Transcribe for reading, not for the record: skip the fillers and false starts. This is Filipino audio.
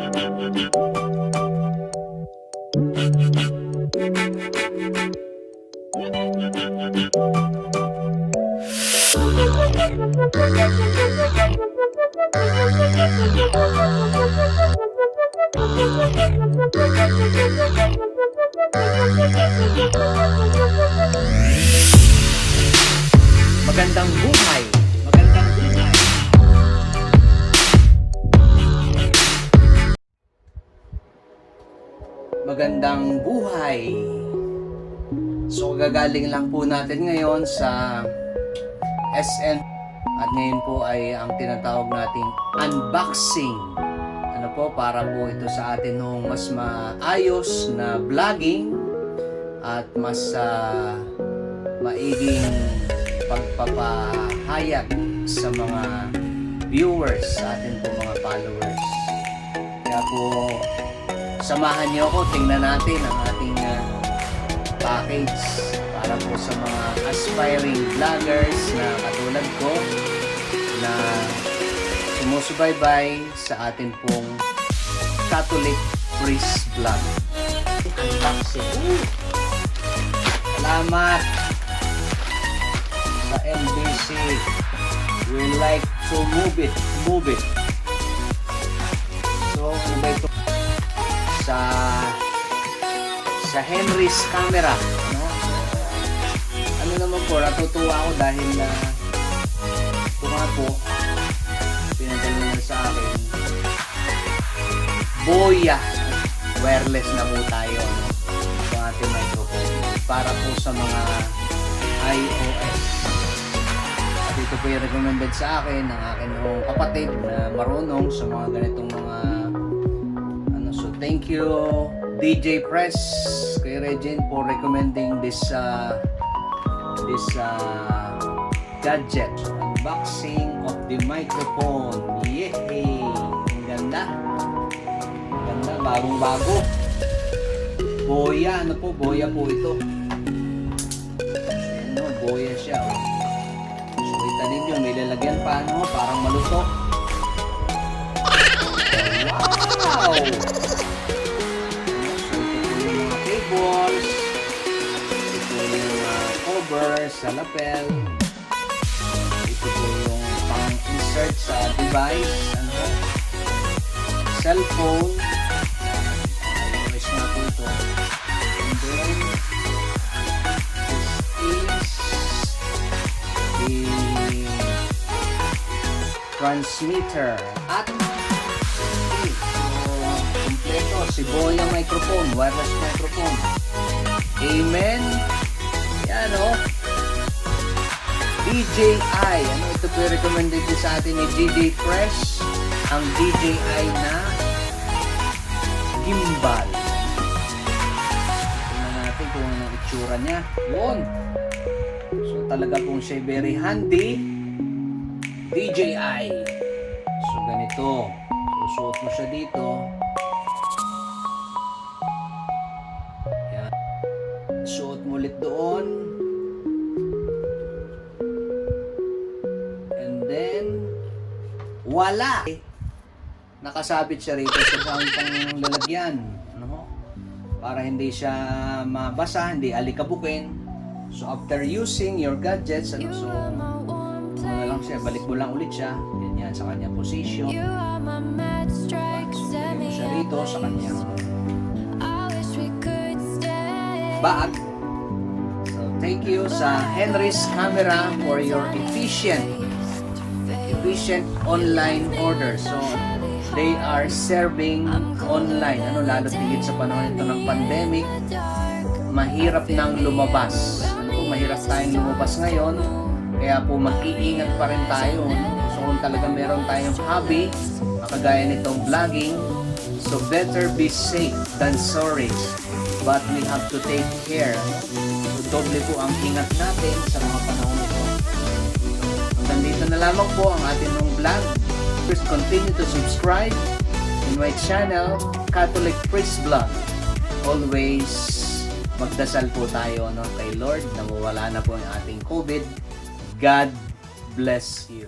Magandang buhay. Magandang buhay. Magandang buhay. So gagaling lang po natin ngayon sa SM at ngayon po ay ang tinatawag nating unboxing. Ano po, para po ito sa atin nung mas maayos na vlogging at mas maiging pagpapahayag sa mga viewers, sa atin po mga followers. Kaya po samahan niyo ako, tingnan natin ang ating package para po sa mga aspiring vloggers na katulad ko na sumusubaybay sa atin pong Catholic Priest Vlog. Unboxing. Salamat sa MBC. We like to move it. So, ano ba ito? Sa Henry's camera, no? Ano naman po, natutuwa ako dahil ito nga po pinadala nila sa akin Boya wireless na po tayo, no? Ito ating microphone para po sa mga iOS. At ito po yung recommended sa akin ng akin ng kapatid na marunong sa mga ganitong mga so thank you DJ Press kay Regine for recommending this gadget. Unboxing of the microphone. Yay! Ang ganda. Ganda, bagong-bago. Boya, ano po? Boya po ito. Ano, Boya siya. Oh. So kita ninyo, may lalagyan pa, no? Parang maluto. Wow! Cables, ito yung cover sa lapel, ito po yung pang-insert sa device, ano, cellphone, iOS na po ito, and then this is the transmitter at kompleto, si Boya microphone, wireless microphone. Amen. Yan o. DJI. Ano ito po recommended ko sa atin ni DJ Fresh. Ang DJI na gimbal. Tingnan natin kung anong itsura niya. Yun. So talaga pong siya very handy. DJI. So ganito. Susuot mo siya dito. Suot mo ulit doon. And then wala! Nakasabit siya rito sa pang lalagyan, no? Para hindi siya mabasa, hindi alikabukin. So after using your gadgets, ano, so ano lang siya, balik mo lang ulit siya. Ganyan sa kanyang position. So mo siya rito sa kanyang bag. So thank you sa Henry's Camera for your efficient online order. So they are serving online. Ano, lalo tigit sa panahon ito ng pandemic, mahirap nang lumabas. Ano po, mahirap tayong lumabas ngayon. Kaya po mag-iingat pa rin tayo. So kung talaga meron tayong hobby, kagaya nitong vlogging, so better be safe than sorry. But we have to take care. So doble po ang ingat natin sa mga panahon ito. Hanggang dito na lamang po ang ating vlog. Please continue to subscribe in my channel, Catholic Priest Vlog. Always magdasal po tayo, no, kay Lord na mawala na po ang ating COVID. God bless you.